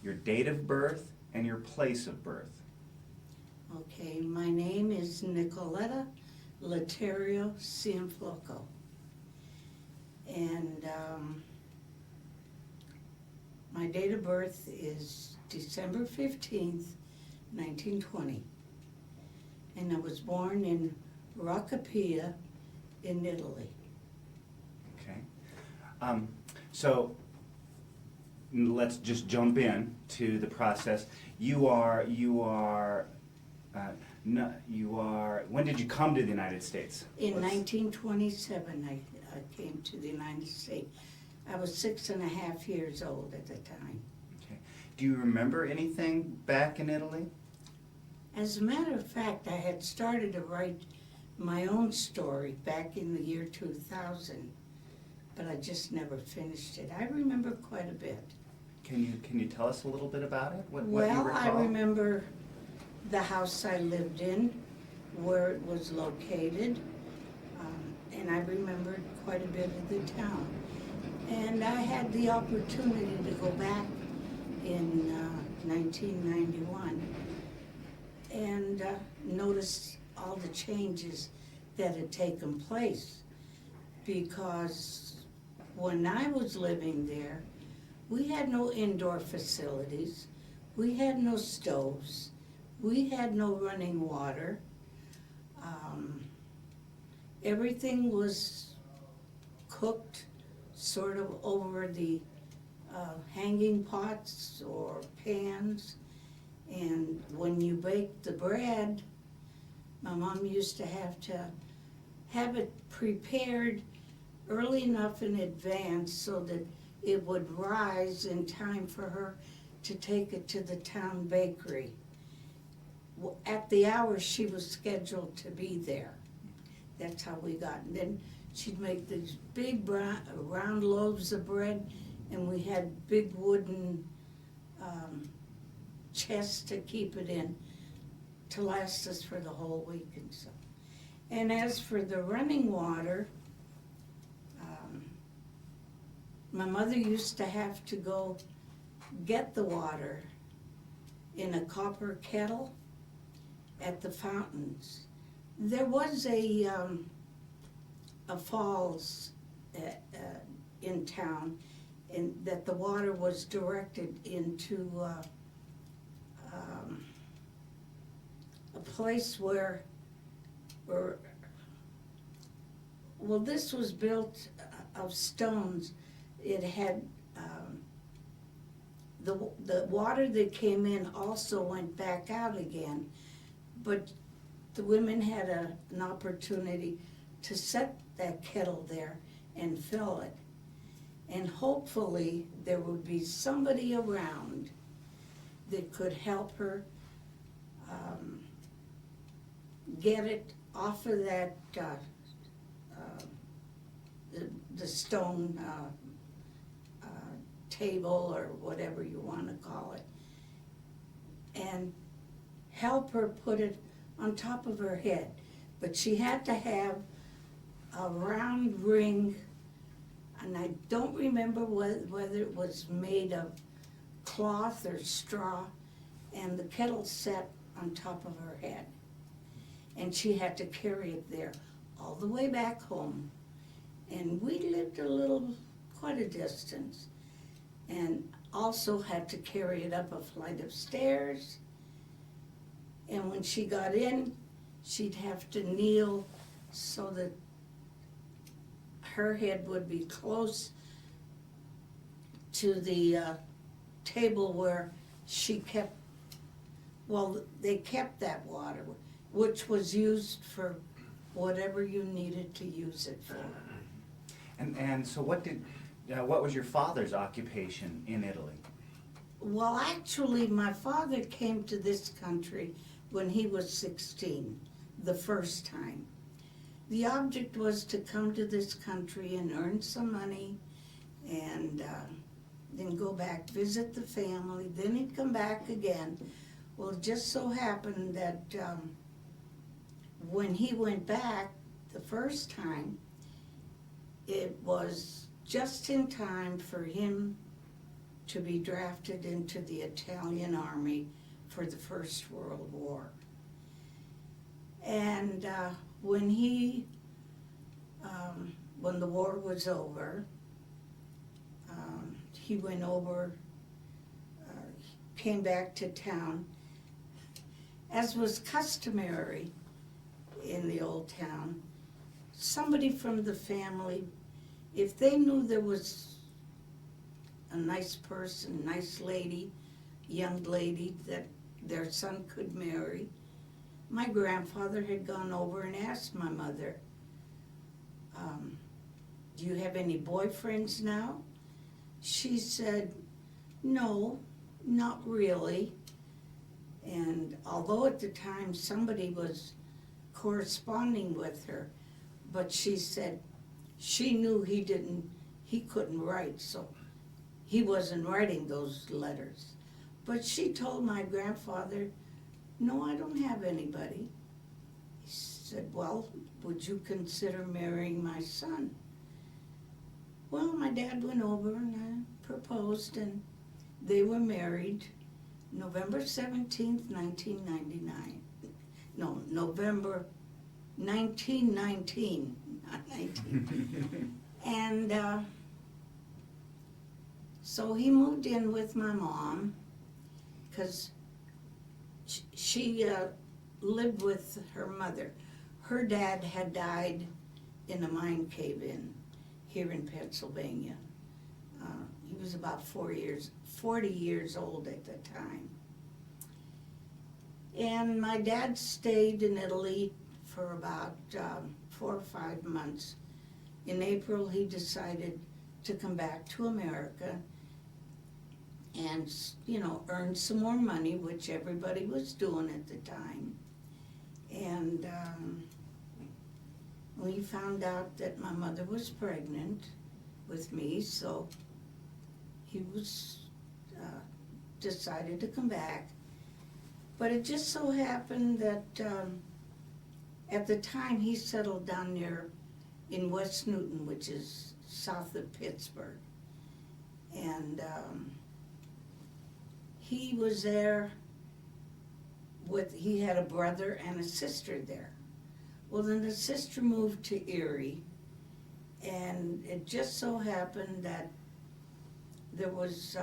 your date of birth, and your place of birth. Okay, my name is Nicoletta Letterio Cianflocco. And my date of birth is December 15th, 1920. And I was born in Roccapia in Italy. Okay. So let's just jump in to the process. When did you come to the United States? In 1927, I came to the United States. I was 6.5 years old at the time. Okay. Do you remember anything back in Italy? As a matter of fact, I had started to write my own story back in the year 2000, but I just never finished it. I remember quite a bit. Can you tell us a little bit about it? What you Well, recall? I remember the house I lived in, where it was located, and I remembered quite a bit of the town. And I had the opportunity to go back in 1991 and notice all the changes that had taken place, because when I was living there, we had no indoor facilities, we had no stoves, we had no running water. Everything was cooked sort of over the hanging pots or pans. And when you baked the bread, my mom used to have it prepared early enough in advance so that it would rise in time for her to take it to the town bakery. At the hour she was scheduled to be there. That's how we got. And then she'd make these big round loaves of bread, and we had big wooden chests to keep it in to last us for the whole week and so. And as for the running water, my mother used to have to go get the water in a copper kettle at the fountains. There was a falls in town, and that the water was directed into a place where, well, this was built of stones. It had, the water that came in also went back out again, but the women had an opportunity to set that kettle there and fill it. And hopefully there would be somebody around that could help her get it off of that, the stone table or whatever you want to call it, and help her put it on top of her head. But she had to have a round ring, and I don't remember whether it was made of cloth or straw, and the kettle set on top of her head. And she had to carry it there all the way back home. And we lived quite a distance, and also had to carry it up a flight of stairs. And when she got in, she'd have to kneel so that her head would be close to the table where she kept, well, they kept that water, which was used for whatever you needed to use it for. And so what was your father's occupation in Italy? Well, actually, my father came to this country when he was 16, the first time. The object was to come to this country and earn some money, and then go back, visit the family, then he'd come back again. Well, it just so happened that when he went back the first time, it was just in time for him to be drafted into the Italian army for the First World War. And when the war was over, he went over, came back to town. As was customary in the old town, somebody from the family, if they knew there was a nice person, nice lady, young lady that their son could marry, my grandfather had gone over and asked my mother, do you have any boyfriends now? She said, no, not really. And although at the time somebody was corresponding with her, but she said she knew he couldn't write, so he wasn't writing those letters. But she told my grandfather, no, I don't have anybody. He said, well, would you consider marrying my son? Well, my dad went over and proposed, and they were married November 17th, 1999. No, November 1919, not 19. And so he moved in with my mom, because she lived with her mother. Her dad had died in a mine cave-in here in Pennsylvania. He was about 40 years old at the time. And my dad stayed in Italy for about 4 or 5 months. In April, he decided to come back to America and, earn some more money, which everybody was doing at the time. And we found out that my mother was pregnant with me, so he decided to come back. But it just so happened that at the time he settled down there in West Newton, which is south of Pittsburgh. And he was there he had a brother and a sister there. Well, then the sister moved to Erie, and it just so happened that there was,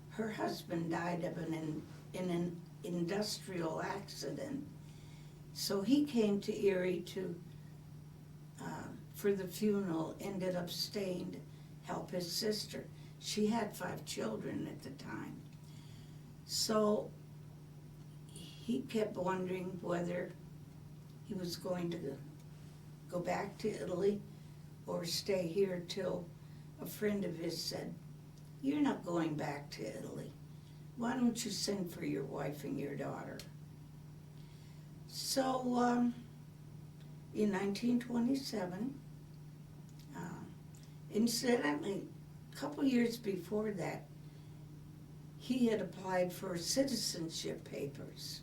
her husband died of in an industrial accident. So he came to Erie for the funeral, ended up staying to help his sister. She had 5 children at the time. So he kept wondering whether he was going to go back to Italy or stay here till a friend of his said, you're not going back to Italy. Why don't you send for your wife and your daughter? So in 1927, incidentally, a couple years before that, he had applied for citizenship papers.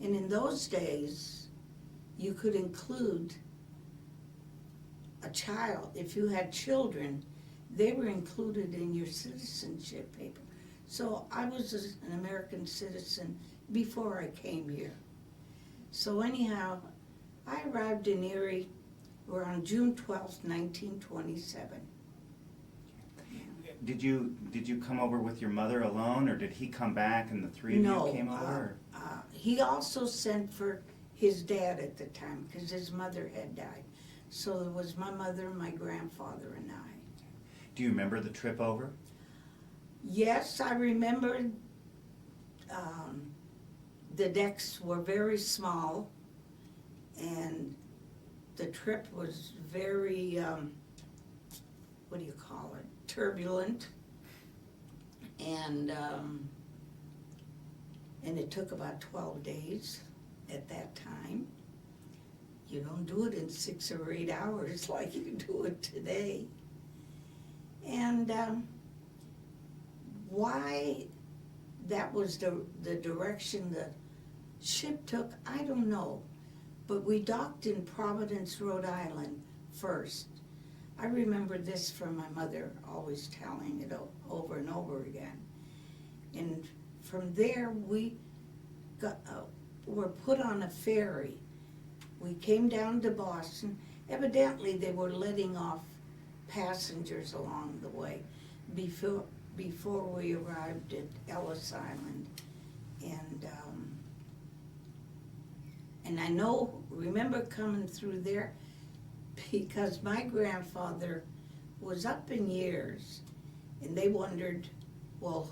And in those days, you could include a child. If you had children, they were included in your citizenship paper. So I was an American citizen before I came here. So anyhow, I arrived in Erie around June 12th, 1927. Did you come over with your mother alone, or did he come back and the three of you came over? He also sent for his dad at the time because his mother had died. So it was my mother, my grandfather, and I. Do you remember the trip over? Yes, I remember the decks were very small, and the trip was very, turbulent, and it took about 12 days at that time. You don't do it in 6 or 8 hours like you do it today. And why that was the direction the ship took, I don't know. But we docked in Providence, Rhode Island first. I remember this from my mother, always telling it over and over again. And from there, we were put on a ferry. We came down to Boston. Evidently, they were letting off passengers along the way before we arrived at Ellis Island. And I remember coming through there because my grandfather was up in years, and they wondered, well,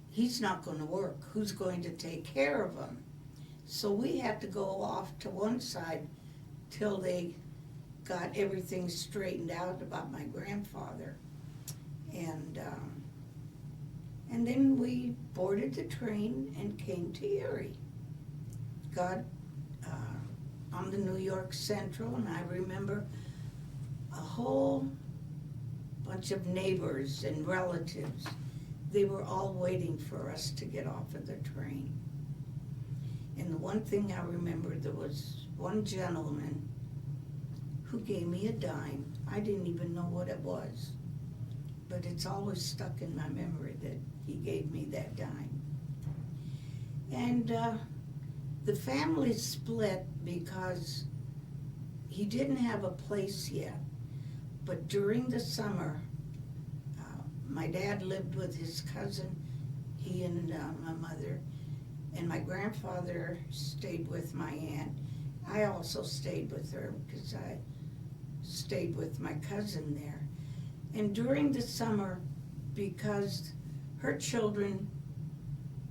he's not going to work. Who's going to take care of him? So we had to go off to one side till they got everything straightened out about my grandfather. And then we boarded the train and came to Erie. Got on the New York Central, and I remember a whole bunch of neighbors and relatives. They were all waiting for us to get off of the train. And the one thing I remember, there was one gentleman who gave me a dime. I didn't even know what it was, but it's always stuck in my memory that he gave me that dime. And the family split because he didn't have a place yet. But during the summer, my dad lived with his cousin, he and my mother, and my grandfather stayed with my aunt. I also stayed with her because I stayed with my cousin there. And during the summer, because her children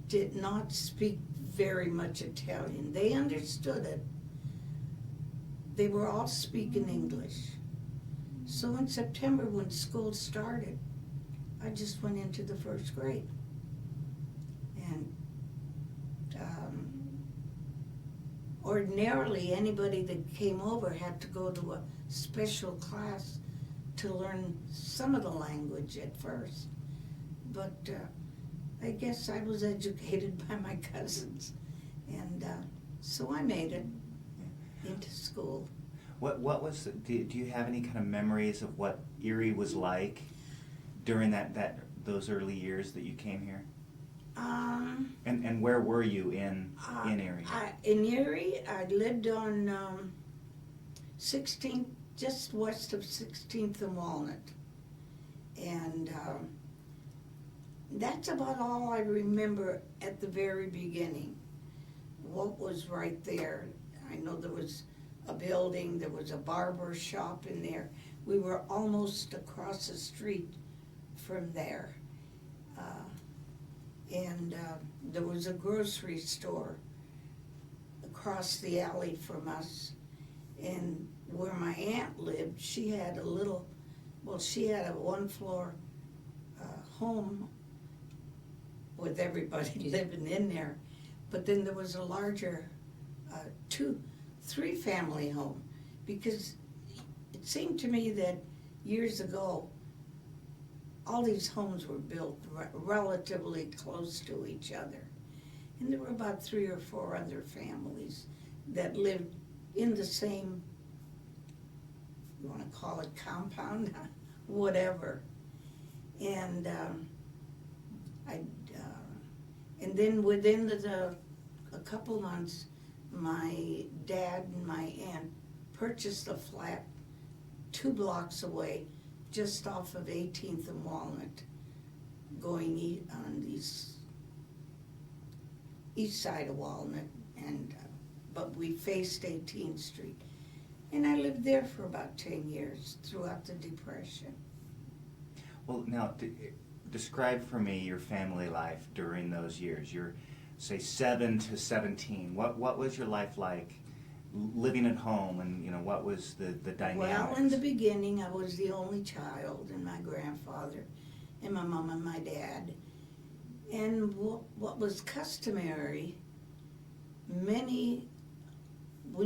did not speak very much Italian, they understood it. They were all speaking English. So in September, when school started, I just went into the first grade. And ordinarily, anybody that came over had to go to a special class to learn some of the language at first. But I guess I was educated by my cousins. And so I made it into school. What was, do you have any kind of memories of what Erie was like during those early years that you came here? And where were you in Erie? In Erie, I lived on 16th, just west of 16th and Walnut. And that's about all I remember at the very beginning. What was right there? I know there was a building, there was a barber shop in there. We were almost across the street from there. And there was a grocery store across the alley from us. And where my aunt lived, she had a one-floor home with everybody living in there. But then there was a larger 3-family home, because it seemed to me that years ago, all these homes were built relatively close to each other. And there were about 3 or 4 other families that lived in the same, you want to call it compound, whatever. And and then within a couple months, my dad and my aunt purchased a flat 2 blocks away, just off of 18th and Walnut, going on the east side of Walnut, and but we faced 18th Street. And I lived there for about 10 years throughout the Depression. Well, now, describe for me your family life during those years. You're, say, 7 to 17. What was your life like living at home, and what was the dynamics? Well, in the beginning, I was the only child, and my grandfather, and my mom and my dad. And what was customary, when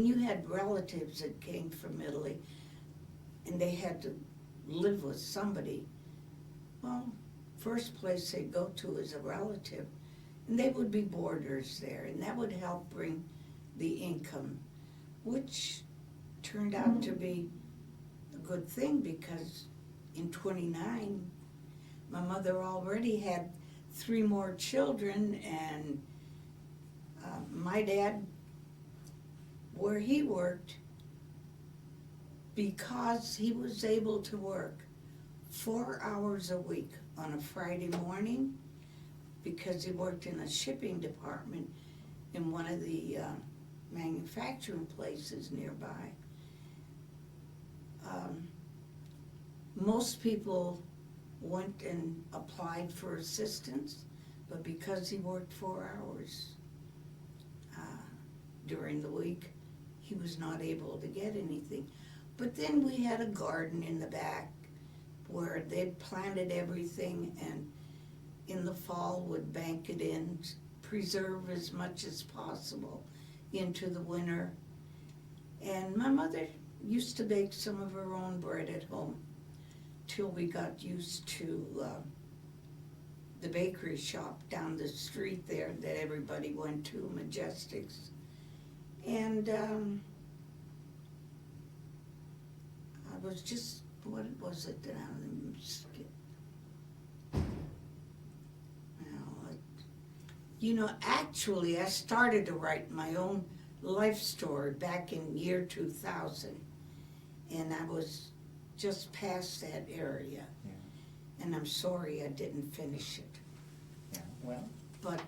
you had relatives that came from Italy, and they had to live with somebody, well, first place they'd go to is a relative, and they would be boarders there, and that would help bring the income, which turned out to be good thing because in 29, my mother already had 3 more children, and my dad, where he worked, because he was able to work 4 hours a week on a Friday morning, because he worked in a shipping department in one of the manufacturing places nearby. Most people went and applied for assistance, but because he worked 4 hours during the week, he was not able to get anything. But then we had a garden in the back where they'd planted everything, and in the fall would bank it in, preserve as much as possible into the winter. And my mother used to bake some of her own bread at home till we got used to the bakery shop down the street there that everybody went to, Majestics. And I was just, what was it that I'm skip? Actually, I started to write my own life story back in year 2000, and I was just past that area, and I'm sorry I didn't finish it. Yeah, well. But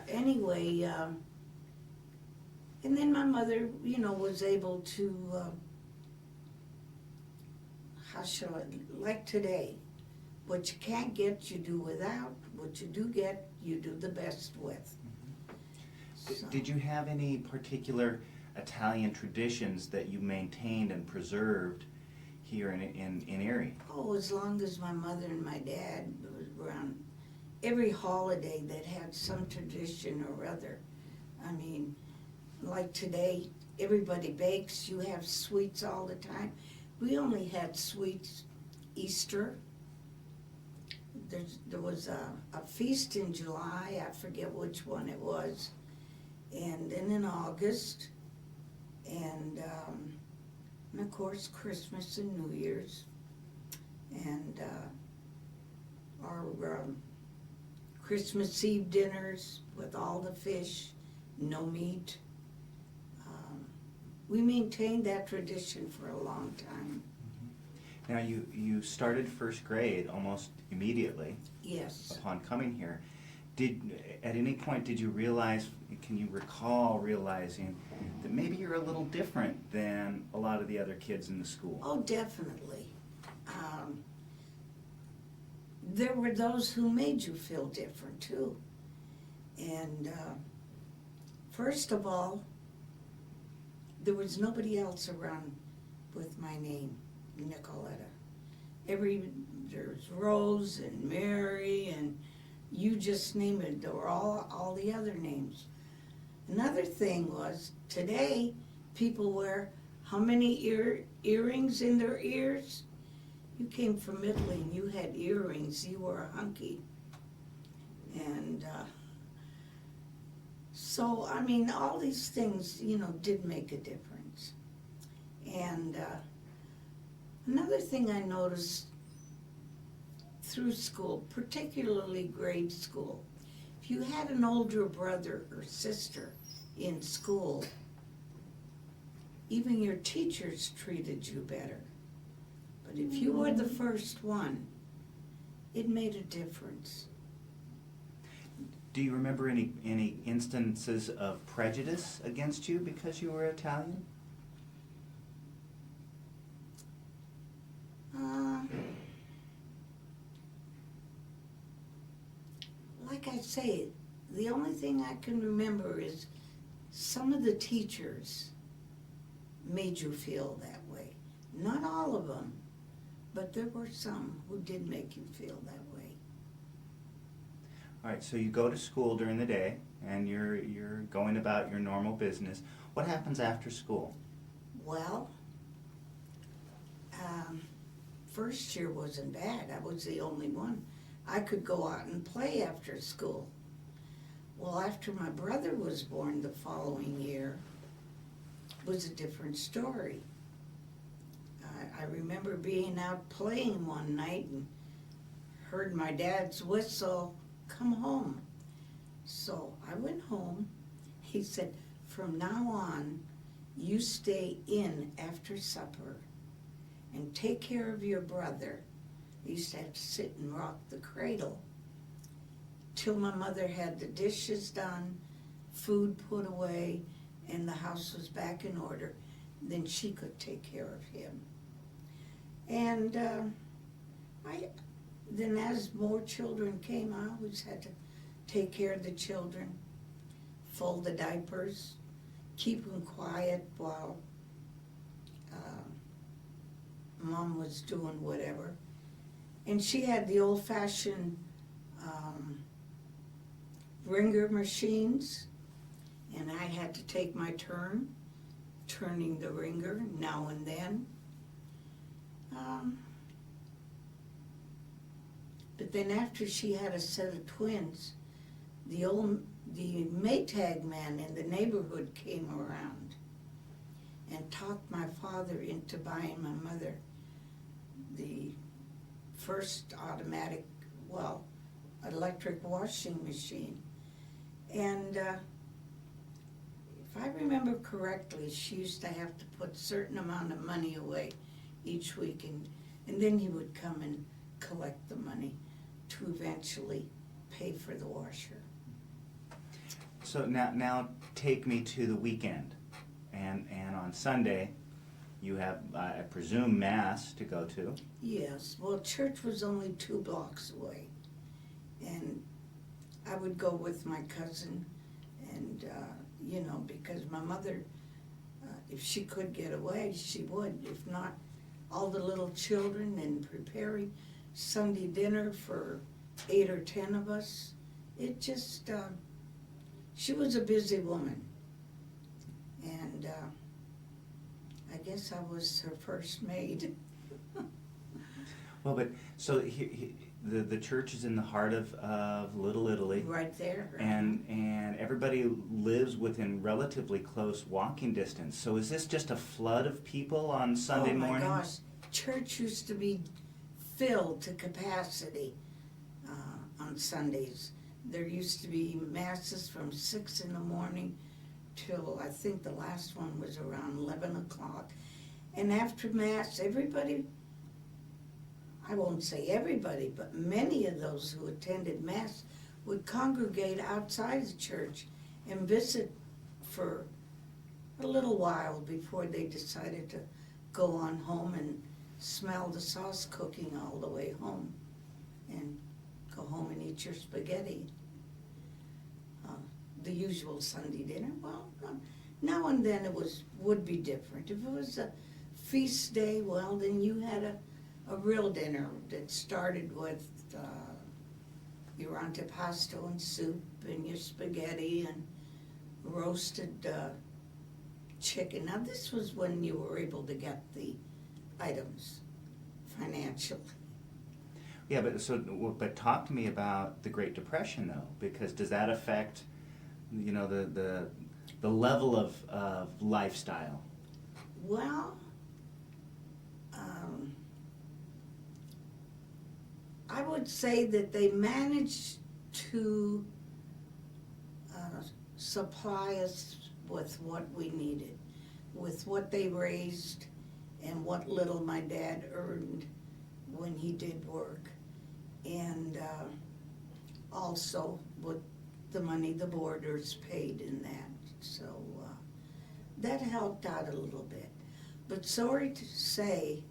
anyway, and then my mother, was able to, how shall I, like today, what you can't get, you do without. What you do get, you do the best with. So. Did you have any particular Italian traditions that you maintained and preserved here in Erie? Oh, as long as my mother and my dad was around, every holiday that had some tradition or other. I mean, like today, everybody bakes, you have sweets all the time. We only had sweets Easter. There was a feast in July, I forget which one it was, and then in August, and of course Christmas and New Year's, and our Christmas Eve dinners with all the fish, no meat. We maintained that tradition for a long time. Now, you started first grade almost immediately. Yes. Upon coming here. At any point did you realize, can you recall realizing that maybe you're a little different than a lot of the other kids in the school? Oh, definitely. There were those who made you feel different too. And first of all, there was nobody else around with my name, Nicoletta. There's Rose and Mary, and you just name it, there were all the other names. Another thing was, today, people wear how many earrings in their ears? You came from Italy and you had earrings, you were a hunky. And so, I mean, all these things, did make a difference. And another thing I noticed through school, particularly grade school, if you had an older brother or sister in school, even your teachers treated you better. But if you were the first one, it made a difference. Do you remember any instances of prejudice against you because you were Italian? Like I say, the only thing I can remember is some of the teachers made you feel that way. Not all of them, but there were some who did make you feel that way. All right, so you go to school during the day and you're going about your normal business. What happens after school? Well, first year wasn't bad. I was the only one. I could go out and play after school. Well, after my brother was born the following year, it was a different story. I remember being out playing one night and heard my dad's whistle, "Come home." So I went home. He said, "From now on, you stay in after supper and take care of your brother." I used to have to sit and rock the cradle till my mother had the dishes done, food put away, and the house was back in order. Then she could take care of him. And then as more children came, I always had to take care of the children, fold the diapers, keep them quiet while Mom was doing whatever. And she had the old-fashioned wringer machines, and I had to take my turn turning the wringer now and then. But then after she had a set of twins, the Maytag man in the neighborhood came around and talked my father into buying my mother the first automatic, electric washing machine. And if I remember correctly, she used to have to put a certain amount of money away each week, and then he would come and collect the money to eventually pay for the washer. So now take me to the weekend, and on Sunday, you have, I presume, Mass to go to. Yes, well, church was only 2 blocks away, and I would go with my cousin, and, because my mother, if she could get away, she would. If not, all the little children and preparing Sunday dinner for 8 or 10 of us. It just, she was a busy woman, and I guess I was her first maid. Well, but so the church is in the heart of Little Italy, Right there. and everybody lives within relatively close walking distance. So is this just a flood of people on Sunday morning? Oh my gosh, church used to be filled to capacity on Sundays. There used to be masses from 6 in the morning till I think the last one was around 11 o'clock. And after Mass, everybody, I won't say everybody, but many of those who attended Mass would congregate outside the church and visit for a little while before they decided to go on home and smell the sauce cooking all the way home and go home and eat your spaghetti. The usual Sunday dinner, now and then would be different. If it was a feast day, then you had a real dinner that started with your antipasto and soup and your spaghetti and roasted chicken. Now this was when you were able to get the items financially. Yeah, but talk to me about the Great Depression though, because does that affect, the level of lifestyle? Well, I would say that they managed to supply us with what we needed, with what they raised and what little my dad earned when he did work, and also with the money the boarders paid in that. So that helped out a little bit. But sorry to say,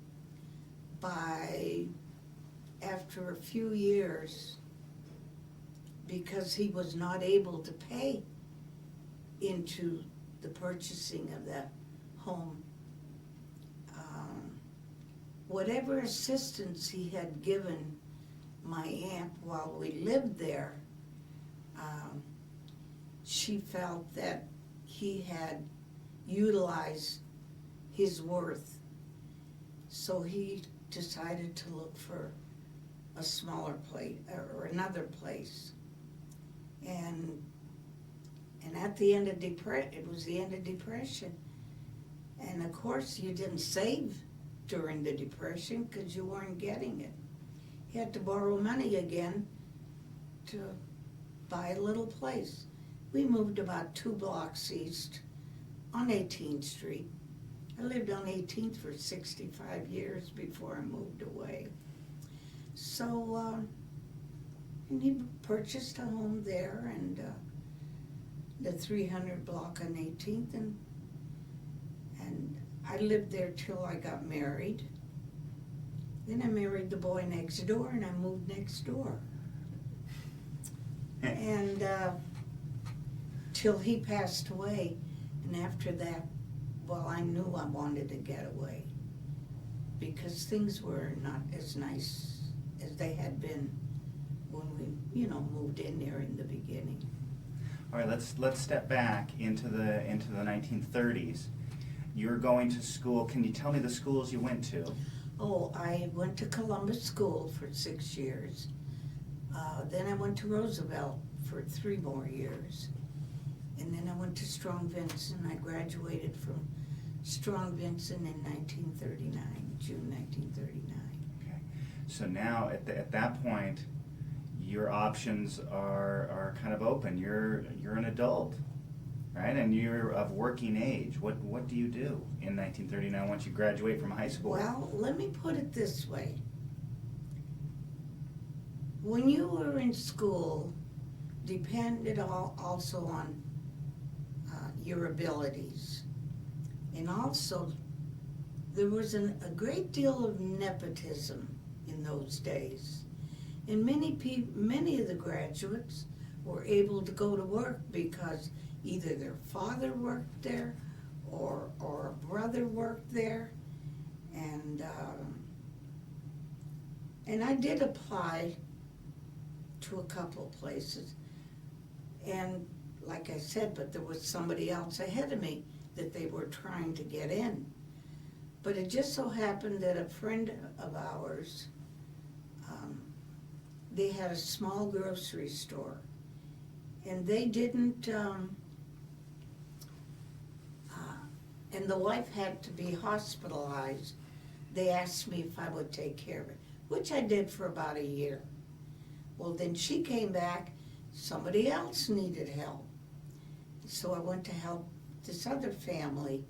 after a few years, because he was not able to pay into the purchasing of the home, whatever assistance he had given my aunt while we lived there, she felt that he had utilized his worth. So he decided to look for a smaller place or another place. And at the end of it was the end of Depression. And of course you didn't save during the Depression because you weren't getting it. You had to borrow money again to buy a little place. We moved about 2 blocks east on 18th Street. I lived on 18th for 65 years before I moved away. So, and he purchased a home there and the 300 block on 18th, and I lived there till I got married. Then I married the boy next door and I moved next door. And till he passed away, and after that, well, I knew I wanted to get away because things were not as nice as they had been when we, moved in there in the beginning. All right, let's step back into the 1930s. You were going to school. Can you tell me the schools you went to? Oh, I went to Columbus School for 6 years. Then I went to Roosevelt for 3 more years. And then I went to Strong Vincent. I graduated from Strong Vincent in 1939, June 1939. Okay. So now, at that point, your options are kind of open. You're an adult, right? And you're of working age. What do you do in 1939 once you graduate from high school? Well, let me put it this way. When you were in school, depended also on your abilities. And also, there was a great deal of nepotism in those days. And many of the graduates were able to go to work because either their father worked there or a brother worked there. And I did apply to a couple of places. And like I said, but there was somebody else ahead of me that they were trying to get in. But it just so happened that a friend of ours, they had a small grocery store, and they didn't, and the wife had to be hospitalized. They asked me if I would take care of it, which I did for about a year. Well, then she came back, somebody else needed help. So I went to help this other family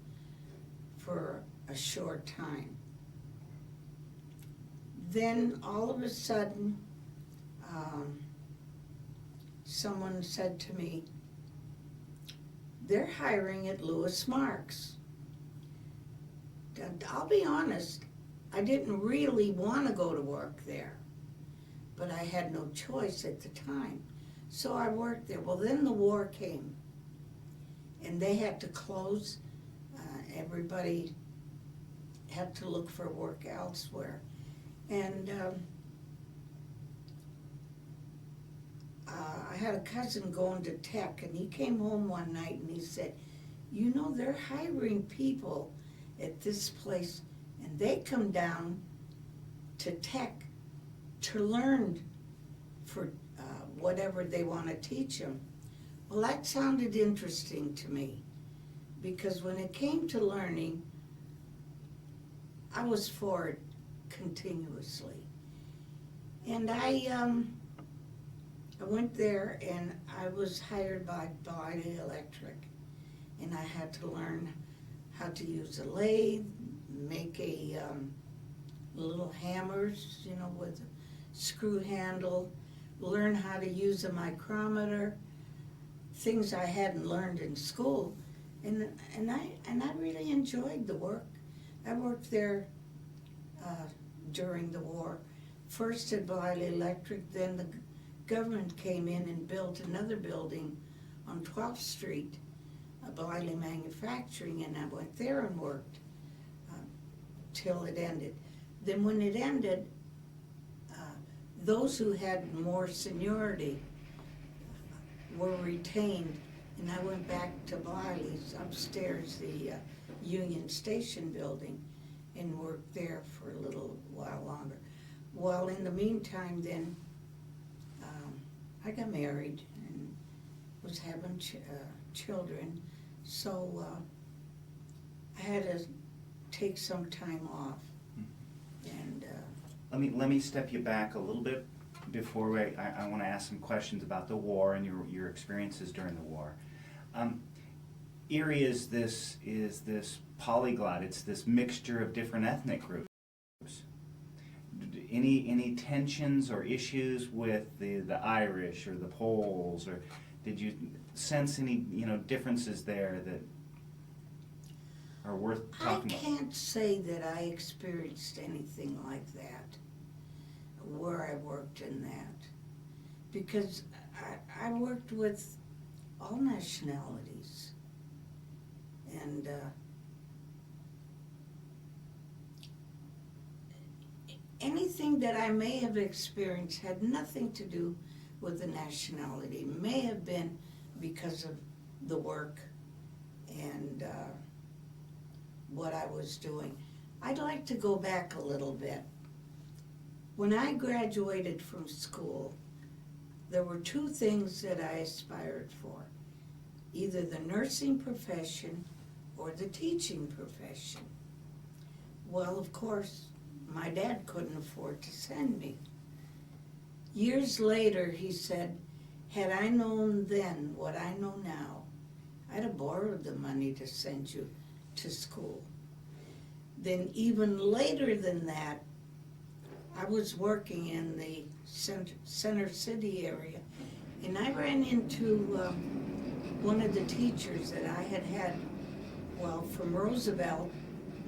for a short time. Then all of a sudden, someone said to me, they're hiring at Lewis Marks. I'll be honest, I didn't really want to go to work there, but I had no choice at the time. So I worked there. Well, then the war came, and they had to close. Everybody had to look for work elsewhere. And I had a cousin going to tech, and he came home one night and he said, they're hiring people at this place, and they come down to tech to learn for whatever they want to teach them. Well, that sounded interesting to me, because when it came to learning, I was for it continuously. And I went there, and I was hired by Letterio Electric, and I had to learn how to use a lathe, make little hammers, with a screw handle, learn how to use a micrometer, things I hadn't learned in school, and I really enjoyed the work. I worked there during the war, first at Letterio Electric, then the government came in and built another building on 12th Street, Letterio Manufacturing, and I went there and worked till it ended. Then when it ended, those who had more seniority were retained, and I went back to Blarley's upstairs, the Union Station building, and worked there for a little while longer. Well, in the meantime then, I got married and was having children, so I had to take some time off. let me step you back a little bit before I want to ask some questions about the war and your experiences during the war. Erie is this polyglot. It's this mixture of different ethnic groups. Any tensions or issues with the Irish or the Poles, or did you sense any differences there that are worth talking about? I can't say that I experienced anything like that where I worked in that, because I worked with all nationalities, and anything that I may have experienced had nothing to do with the nationality. It may have been because of the work and what I was doing. I'd like to go back a little bit. When I graduated from school, there were two things that I aspired for: either the nursing profession or the teaching profession. Well, of course, my dad couldn't afford to send me. Years later, he said, had I known then what I know now, I'd have borrowed the money to send you to school. Then even later than that, I was working in the Center City area, and I ran into one of the teachers that I had, well, from Roosevelt,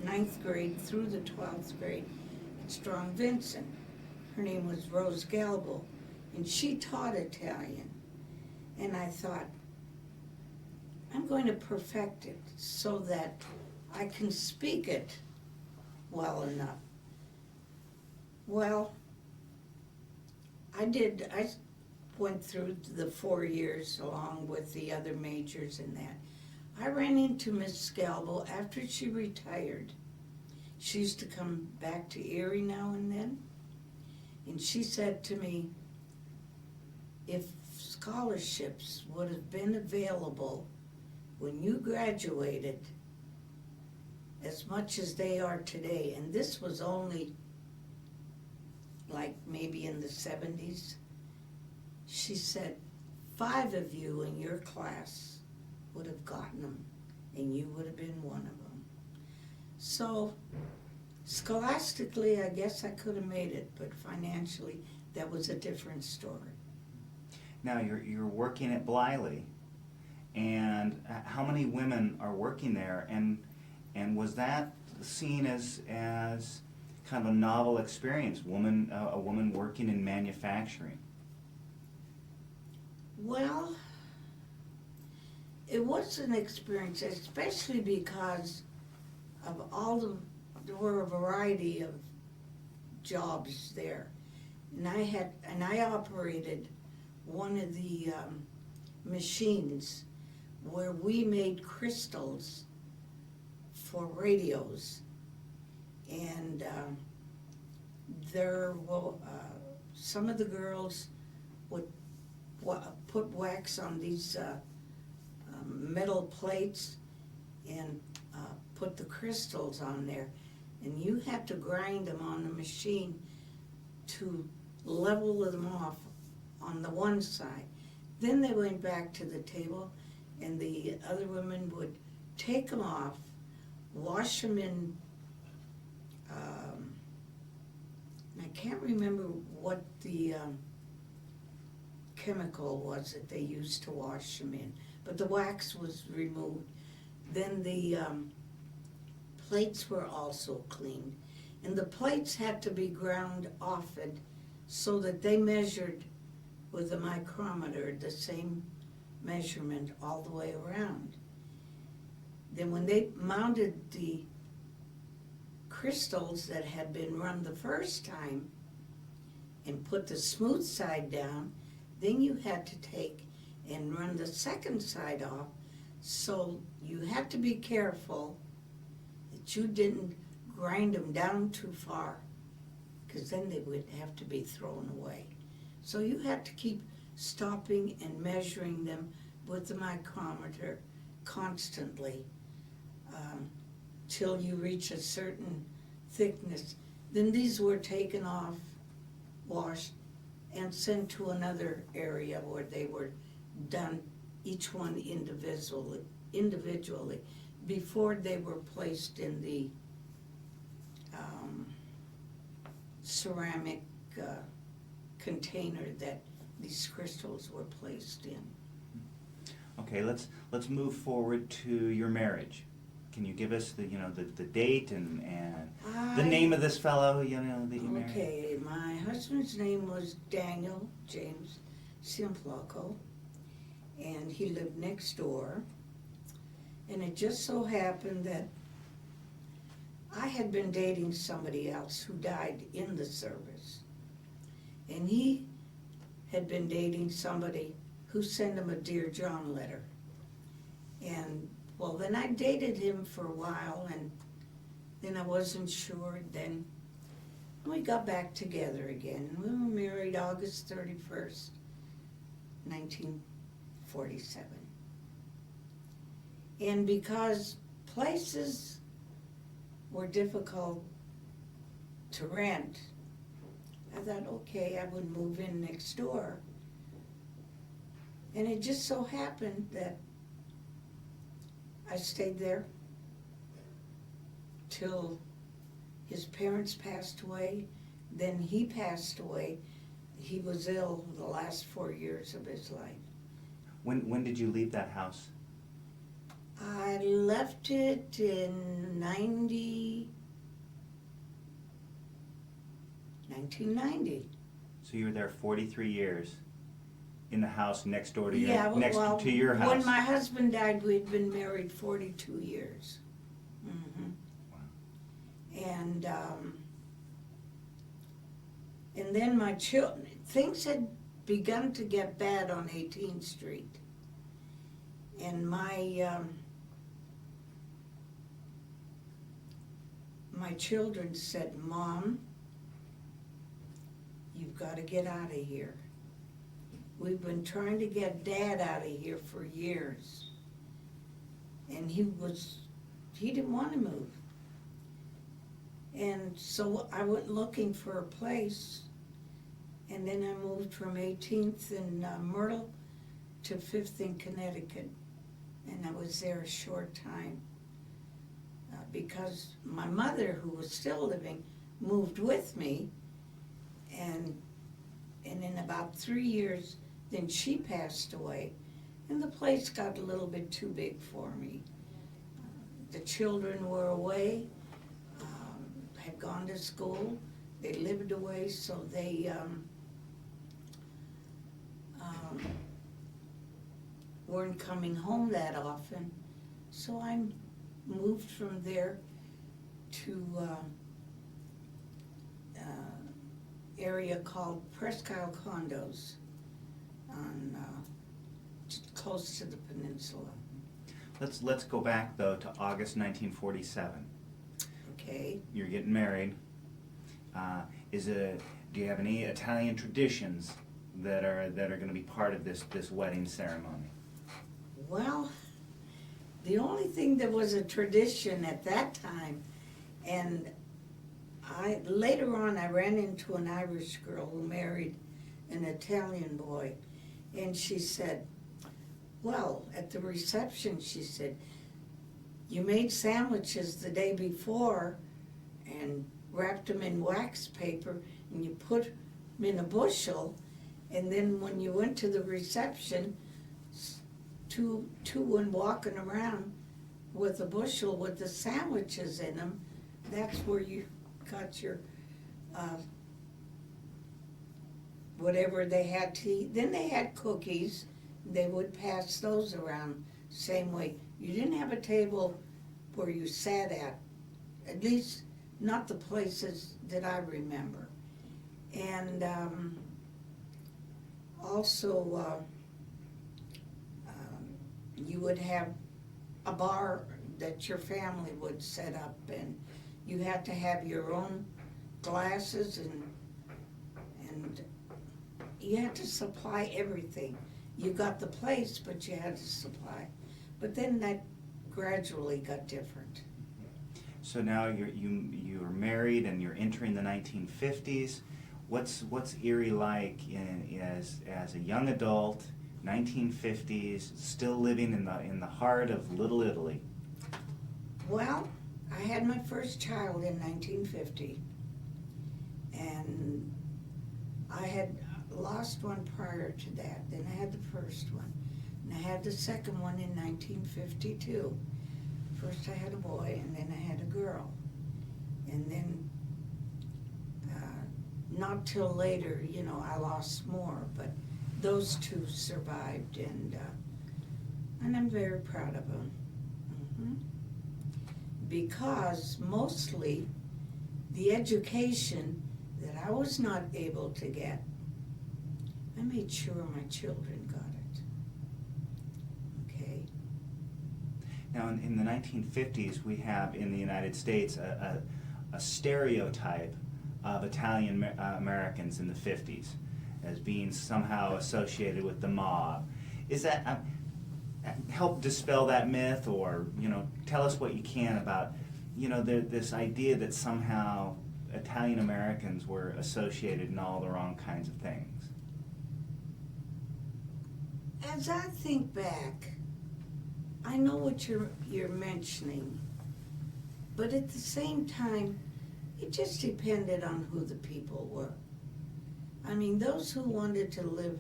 9th grade through the 12th grade, at Strong Vincent. Her name was Rose Galbo, and she taught Italian. And I thought, I'm going to perfect it so that I can speak it well enough. Well, I did. I went through the 4 years along with the other majors in that. I ran into Miss Scalbo after she retired. She used to come back to Erie now and then, and she said to me, if scholarships would have been available when you graduated as much as they are today, and this was only like maybe in the 70s, she said 5 of you in your class would have gotten them, and you would have been one of them. So scholastically, I guess I could have made it, but financially, that was a different story. Now you're working at Bliley, and how many women are working there, and was that seen as kind of a novel experience, a woman working in manufacturing? Well, it was an experience, especially because of there were a variety of jobs there. And I operated one of the machines where we made crystals for radios. And some of the girls would put wax on these metal plates and put the crystals on there, and you had to grind them on the machine to level them off on the one side. Then they went back to the table, and the other women would take them off, wash them in, I can't remember what the chemical was that they used to wash them in, but the wax was removed. Then the plates were also cleaned, and the plates had to be ground often so that they measured with a micrometer the same measurement all the way around. Then when they mounted the crystals that had been run the first time and put the smooth side down, then you had to take and run the second side off. So you had to be careful that you didn't grind them down too far, because then they would have to be thrown away. So you had to keep stopping and measuring them with the micrometer constantly till you reach a certain thickness. Then these were taken off, washed, and sent to another area where they were done, each one individually, before they were placed in the ceramic container that these crystals were placed in. Okay, let's move forward to your marriage. Can you give us the date and the name of this fellow that you married? Okay, my husband's name was Daniel James Cianflocco, and he lived next door. And it just so happened that I had been dating somebody else who died in the service. And he had been dating somebody who sent him a Dear John letter. And, well, then I dated him for a while, and then I wasn't sure. Then we got back together again. We were married August 31st, 1947. And because places were difficult to rent, I thought, okay, I would move in next door. And it just so happened that I stayed there till his parents passed away. Then he passed away. He was ill the last 4 years of his life. When did you leave that house? I left it in 1990. So you were there 43 years in the house next door to your to your house. When my husband died, we'd been married 42 years. Mm-hmm. Wow. And then my children, things had begun to get bad on 18th Street. And my children said, Mom, you've got to get out of here. We've been trying to get Dad out of here for years. And he didn't want to move. And so I went looking for a place, and then I moved from 18th in Myrtle to 5th in Connecticut. And I was there a short time because my mother, who was still living, moved with me, and in about 3 years, then she passed away, and the place got a little bit too big for me. The children were away, had gone to school, they lived away, so they weren't coming home that often. So I moved from there to area called Presque Isle Condos on close to the peninsula. Let's go back though to August 1947. Okay. You're getting married. Do you have any Italian traditions that are going to be part of this wedding ceremony? Well, the only thing that was a tradition at that time, and later on I ran into an Irish girl who married an Italian boy, and she said, well, at the reception, she said, you made sandwiches the day before and wrapped them in wax paper, and you put them in a bushel, and then when you went to the reception, two went walking around with a bushel with the sandwiches in them. That's where you got your whatever they had to eat. Then they had cookies. They would pass those around same way. You didn't have a table where you sat at least not the places that I remember. And also you would have a bar that your family would set up, and you had to have your own glasses, and you had to supply everything. You got the place, but you had to supply. But then that gradually got different. So now you're married and you're entering the 1950s. What's Erie like as a young adult, 1950s, still living in the heart of Little Italy? Well, I had my first child in 1950, and I had lost one prior to that. Then I had the first one, and I had the second one in 1952. First I had a boy, and then I had a girl. And then, not till later, I lost more, but those two survived, and I'm very proud of them. Because mostly the education that I was not able to get, I made sure my children got it. Okay? Now, in the 1950s, we have in the United States a stereotype of Italian Americans in the 50s as being somehow associated with the mob. Is that help dispel that myth, or tell us what you can about this idea that somehow Italian Americans were associated in all the wrong kinds of things? As I think back, I know what you're mentioning, but at the same time, it just depended on who the people were. I mean, those who wanted to live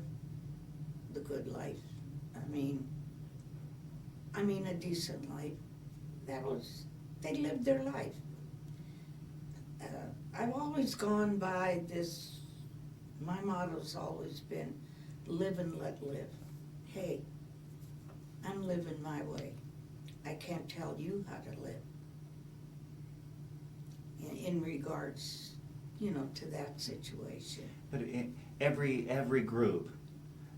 the good life, I mean a decent life, they lived their life. I've always gone by this, my motto's always been, live and let live. Hey, I'm living my way. I can't tell you how to live. In regards, to that situation. But in every group,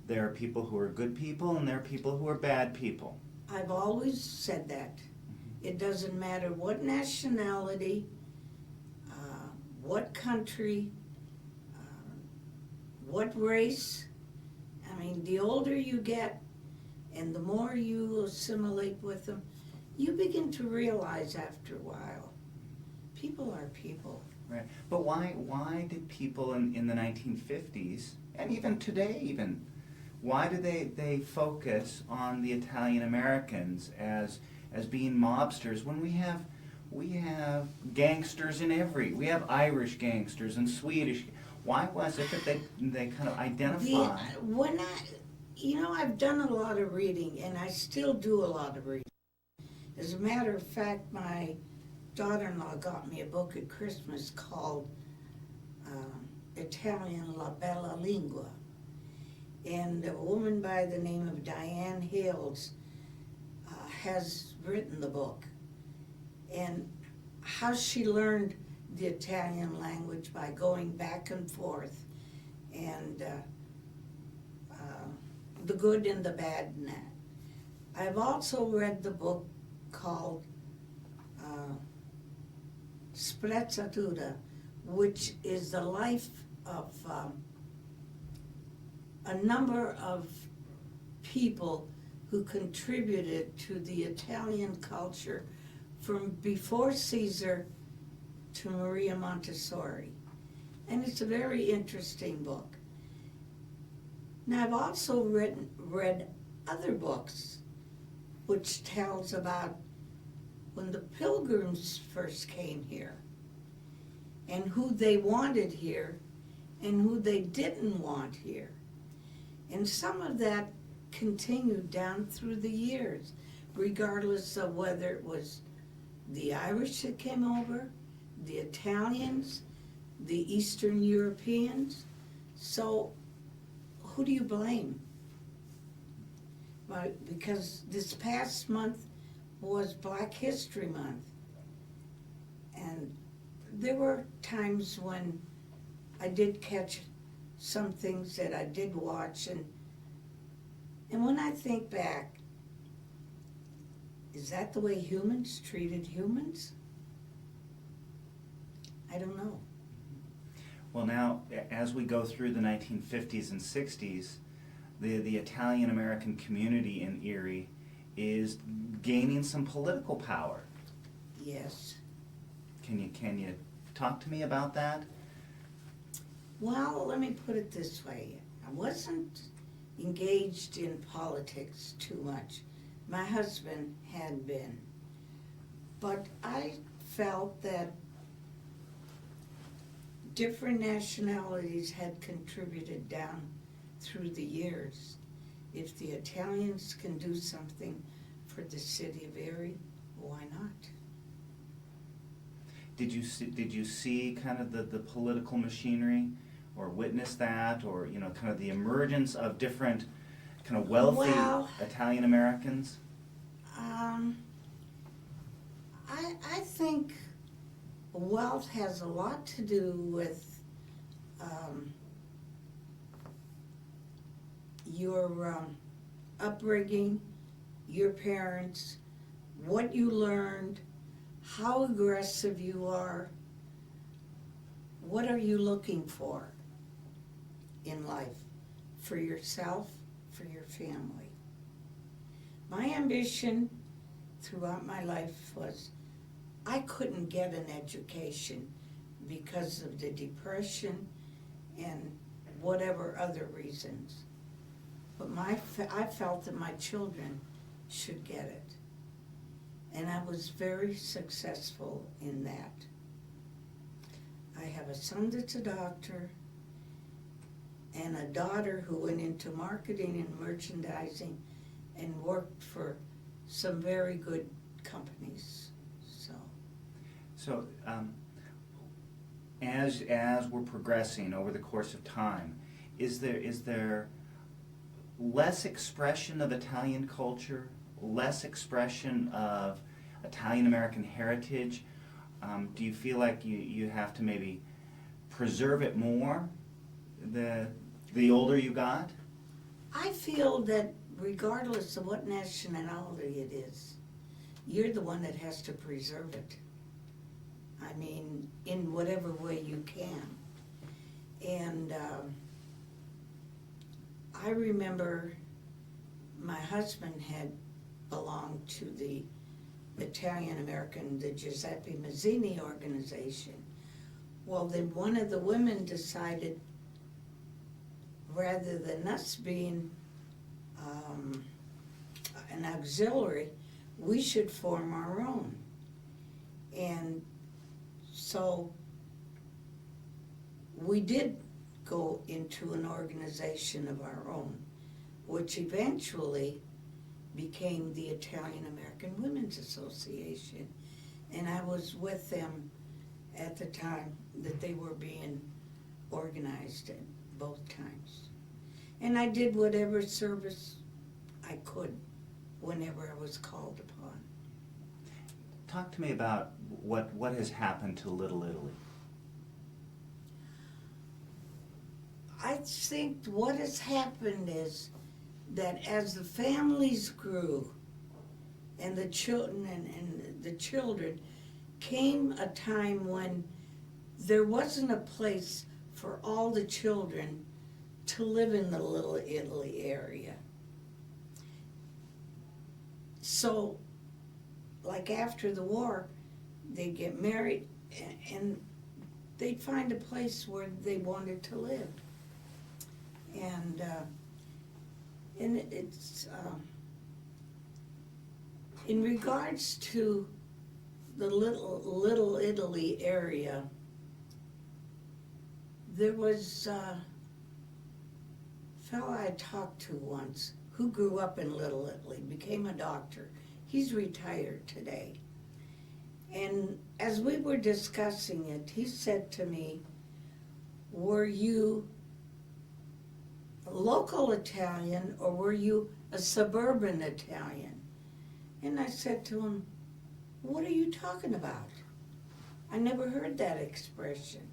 there are people who are good people and there are people who are bad people. I've always said that. It doesn't matter what nationality, what country, what race. I mean, the older you get and the more you assimilate with them, you begin to realize after a while, people are people. Right. But why did people in the 1950s, and even today why do they focus on the Italian Americans as being mobsters when we have gangsters we have Irish gangsters and Swedish? Why was it that they kind of identify? I've done a lot of reading, and I still do a lot of reading. As a matter of fact, my daughter-in-law got me a book at Christmas called Italian La Bella Lingua. And a woman by the name of Diane Hales has written the book. And how she learned the Italian language by going back and forth, and the good and the bad in that. I've also read the book called Sprezzatura, which is the life of a number of people who contributed to the Italian culture from before Caesar to Maria Montessori. And it's a very interesting book. Now, I've also read other books which tells about when the Pilgrims first came here and who they wanted here and who they didn't want here. And some of that continued down through the years, regardless of whether it was the Irish that came over, the Italians, the Eastern Europeans. So who do you blame? Well, because this past month was Black History Month. And there were times when I did catch some things that I did watch, and when I think back, is that the way humans treated humans? I don't know. Well, now, as we go through the 1950s and 60s, the Italian-American community in Erie is gaining some political power. Yes. Can you talk to me about that? Well, let me put it this way. I wasn't engaged in politics too much. My husband had been. But I felt that different nationalities had contributed down through the years. If the Italians can do something for the city of Erie, why not? Did you see kind of the political machinery, or witness that, or kind of the emergence of different kind of wealthy Italian Americans? I think wealth has a lot to do with your upbringing, your parents, what you learned, how aggressive you are, what are you looking for in life for yourself, for your family. My ambition throughout my life was I couldn't get an education because of the depression and whatever other reasons. But I felt that my children should get it. And I was very successful in that. I have a son that's a doctor and a daughter who went into marketing and merchandising and worked for some very good companies. So, as we're progressing over the course of time, is there less expression of Italian culture, less expression of Italian American heritage? Do you feel like you have to maybe preserve it more the older you got? I feel that regardless of what nationality it is, you're the one that has to preserve it. I mean, in whatever way you can. And I remember my husband had belonged to the Italian-American, the Giuseppe Mazzini organization. Well, then one of the women decided, rather than us being an auxiliary, we should form our own. And so we did go into an organization of our own, which eventually became the Italian American Women's Association. And I was with them at the time that they were being organized at both times. And I did whatever service I could whenever I was called upon. Talk to me about what has happened to Little Italy. I think what has happened is that as the families grew and the children and the children, came a time when there wasn't a place for all the children to live in the Little Italy area. So, like after the war, they'd get married and they'd find a place where they wanted to live. And it's in regards to the Little Italy area, there was a fellow I talked to once who grew up in Little Italy, became a doctor. He's retired today. And as we were discussing it, he said to me, "Were you a local Italian or were you a suburban Italian?" And I said to him, "What are you talking about? I never heard that expression."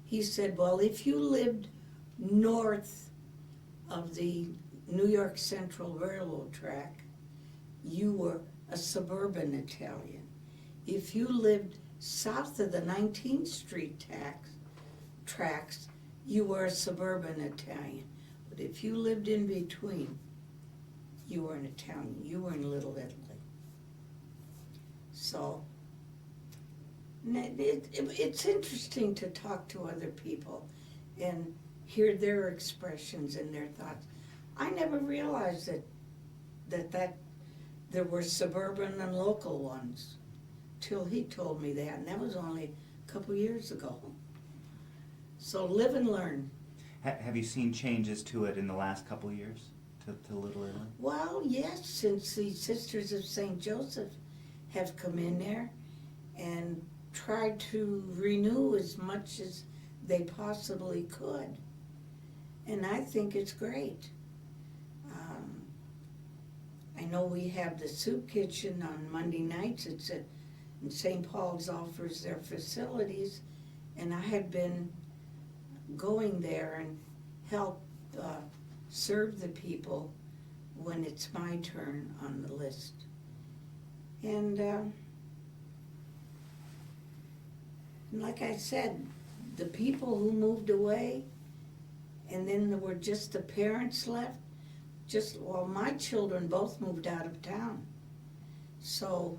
He said, "Well, if you lived north of the New York Central Railroad track, you were a suburban Italian. If you lived south of the 19th Street tracks, you were a suburban Italian. But if you lived in between, you were an Italian. You were in Little Italy." So It's interesting to talk to other people and hear their expressions and their thoughts. I never realized that there were suburban and local ones till he told me that, and that was only a couple years ago. So live and learn. Have you seen changes to it in the last couple of years, to Little Italy? Well, yes, since the Sisters of St. Joseph have come in there and tried to renew as much as they possibly could. And I think it's great. I know we have the soup kitchen on Monday nights. It's at and St. Paul's offers their facilities, and I have been going there and help serve the people when it's my turn on the list. And like I said, the people who moved away, and then there were just the parents left, my children both moved out of town. So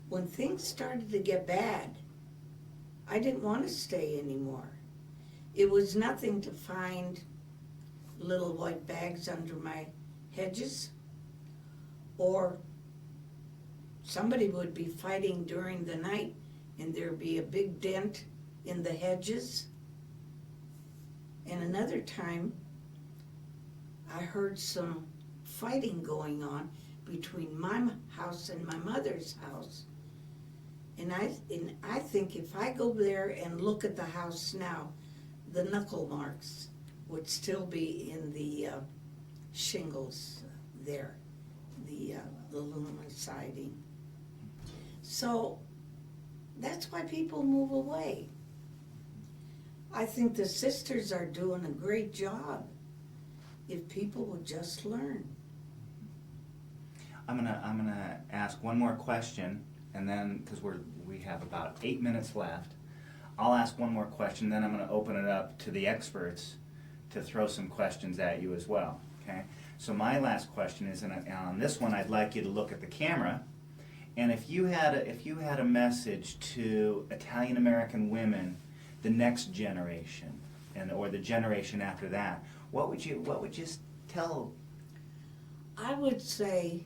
when things started to get bad, I didn't want to stay anymore. It was nothing to find little white bags under my hedges, or somebody would be fighting during the night and there'd be a big dent in the hedges. And another time, I heard some fighting going on between my house and my mother's house. And I think if I go there and look at the house now, the knuckle marks would still be in the shingles there, the aluminum siding. So that's why people move away. I think the sisters are doing a great job if people would just learn. I'm gonna ask one more question, and then because we have about 8 minutes left, I'll ask one more question. Then I'm gonna open it up to the experts to throw some questions at you as well. Okay. So my last question is, and on this one, I'd like you to look at the camera, and if you had a message to Italian American women, the next generation, or the generation after that, what would you tell? I would say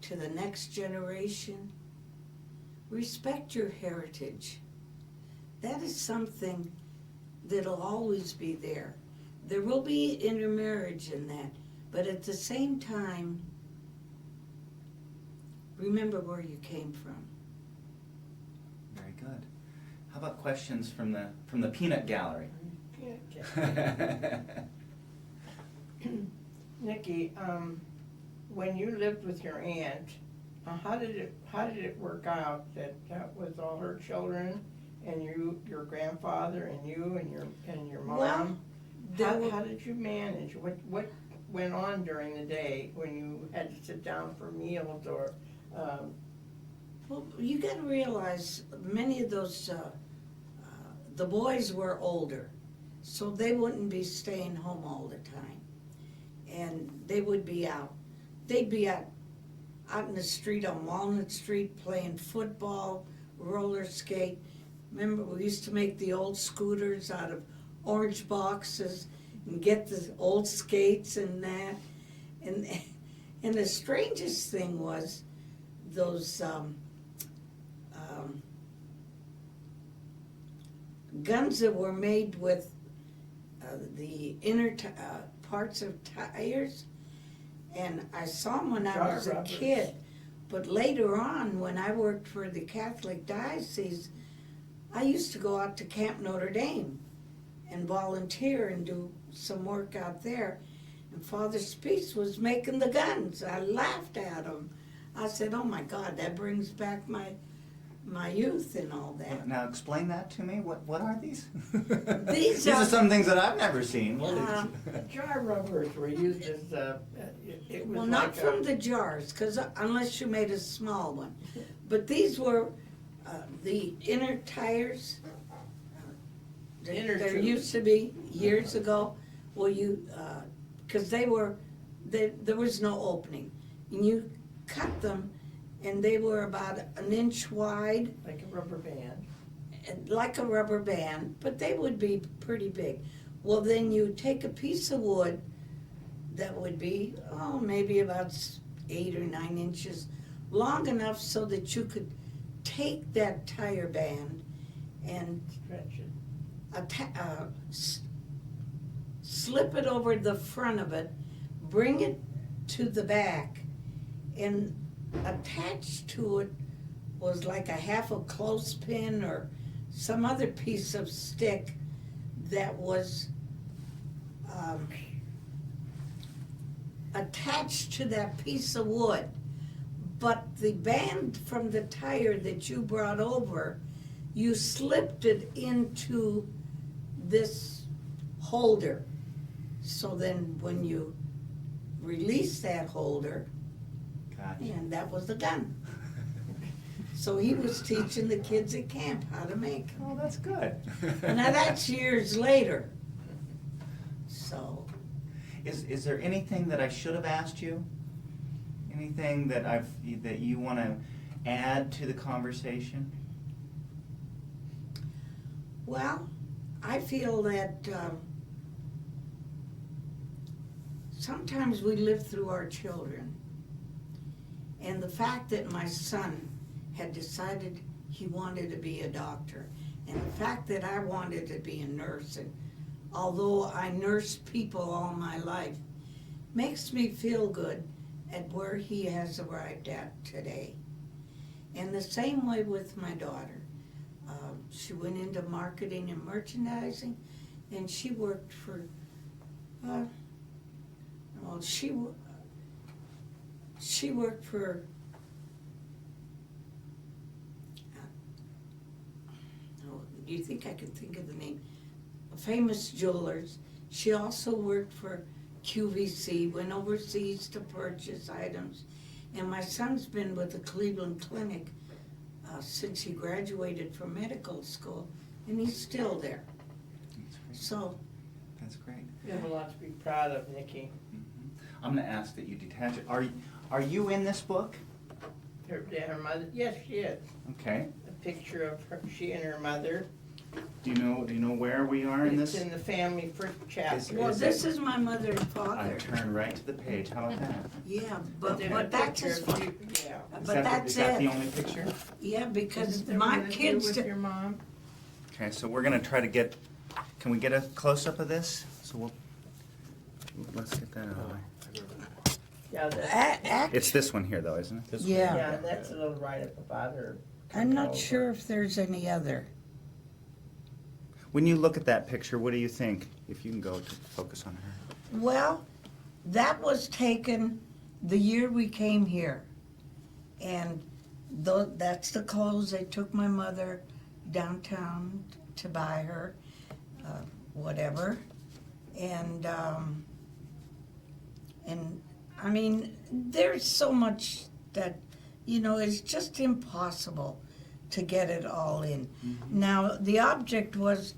to the next generation, respect your heritage. That is something that'll always be there. There will be intermarriage in that, but at the same time, remember where you came from. Very good. How about questions from the peanut gallery? Nikki, when you lived with your aunt, how did it work out that with all her children and your grandfather and you and your mom? Well, how did you manage? What went on during the day when you had to sit down for meals or? Well, you got to realize many of those the boys were older, so they wouldn't be staying home all the time, and they would be out. They'd be out in the street on Walnut Street playing football, roller skate. Remember, we used to make the old scooters out of orange boxes and get the old skates and that. And the strangest thing was those guns that were made with the inner parts of tires, and I saw them when I was a kid. But later on, when I worked for the Catholic Diocese, I used to go out to Camp Notre Dame and volunteer and do some work out there. And Father Speece was making the guns. I laughed at him. I said, "Oh my God, that brings back my youth and all that." Now explain that to me. What are these? These are are some things that I've never seen. What is Jar rubbers were used as it was well, like not from the jars, because unless you made a small one. But these were the inner tires. There used to be years ago. Well, because there was no opening, and you cut them, and they were about an inch wide, Like a rubber band. and like a rubber band, but they would be pretty big. Well, then you take a piece of wood that would be, maybe about 8 or 9 inches long enough so that you could take that tire band and Stretch it. slip it over the front of it, bring it to the back, and attached to it was like a half a clothespin or some other piece of stick that was attached to that piece of wood. But the band from the tire that you brought over, you slipped it into this holder. So then when you release that holder, Gotcha. and that was the gun. So he was teaching the kids at camp how to make. Oh, that's good. Now that's years later. So, Is there anything that I should have asked you? Anything that you want to add to the conversation? well, I feel that sometimes we live through our children. And the fact that my son had decided he wanted to be a doctor, and the fact that I wanted to be a nurse, and although I nursed people all my life, makes me feel good at where he has arrived at today. And the same way with my daughter. She went into marketing and merchandising, and she worked for, she worked for, do you think I could think of the name? Famous jewelers. She also worked for QVC, went overseas to purchase items. And my son's been with the Cleveland Clinic since he graduated from medical school, and he's still there. That's great. So, That's great. You have a lot to be proud of, Nikki. I'm going to ask that you detach it. Are you in this book? Her mother, yes, she is. Okay. A picture of her, she and her mother. Do you know where we are in It's this? in the family first chapter. well, Is this it- is my mother and I father. turn right to the page. How about that? Yeah, but there's a that's picture his, of you- Yeah. but that's Is that the it. only picture? Yeah, because Isn't there my one of you kids, with your mom? Okay, so we're going to try to get, can we get a close-up of this? So let's get that out of the way. Yeah, that's, It's this one here, though, isn't it? This one? Yeah. yeah, that's a little right up above her. I'm not sure if there's any other. When you look at that picture, what do you think? If you can go to focus on her. Well, that was taken the year we came here. And that's the clothes they took my mother downtown to buy her, whatever. And I mean, there's so much that, it's just impossible to get it all in. Mm-hmm. Now, the object was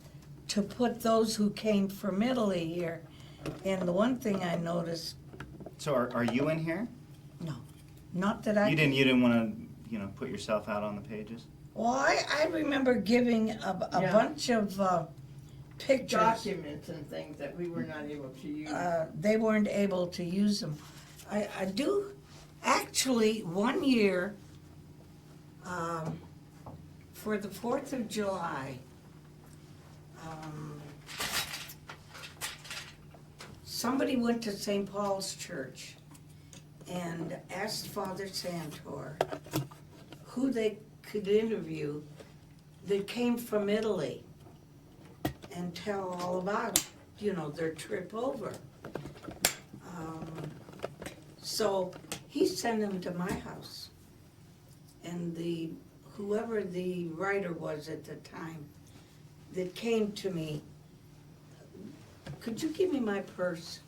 to put those who came from Italy here. And the one thing I noticed, So are you in here? not that I. You didn't want to, put yourself out on the pages? Well, I remember giving a Yeah. bunch of pictures. Documents and things that we were not able to use. They weren't able to use them. I do, actually, one year, for the 4th of July, somebody went to St. Paul's Church and asked Father Santor who they could interview that came from Italy and tell all about, their trip over. So he sent them to my house. And whoever the writer was at the time that came to me, could you give me my purse?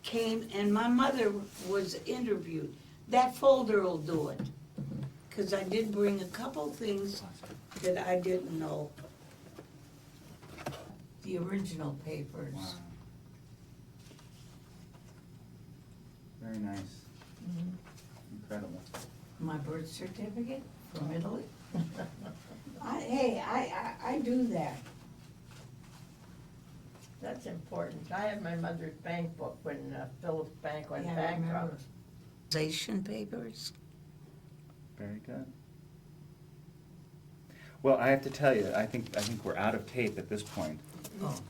Came, and my mother was interviewed. That folder will do it. Because I did bring a couple things that I didn't know. The original papers. Wow. Very nice. Mhm. Incredible. My birth certificate from Italy. I do that. That's important. I have my mother's bank book when Phillips Bank went Yeah, I bankrupt. remember. Station papers. Very good. Well, I have to tell you, I think we're out of tape at this point. Oh.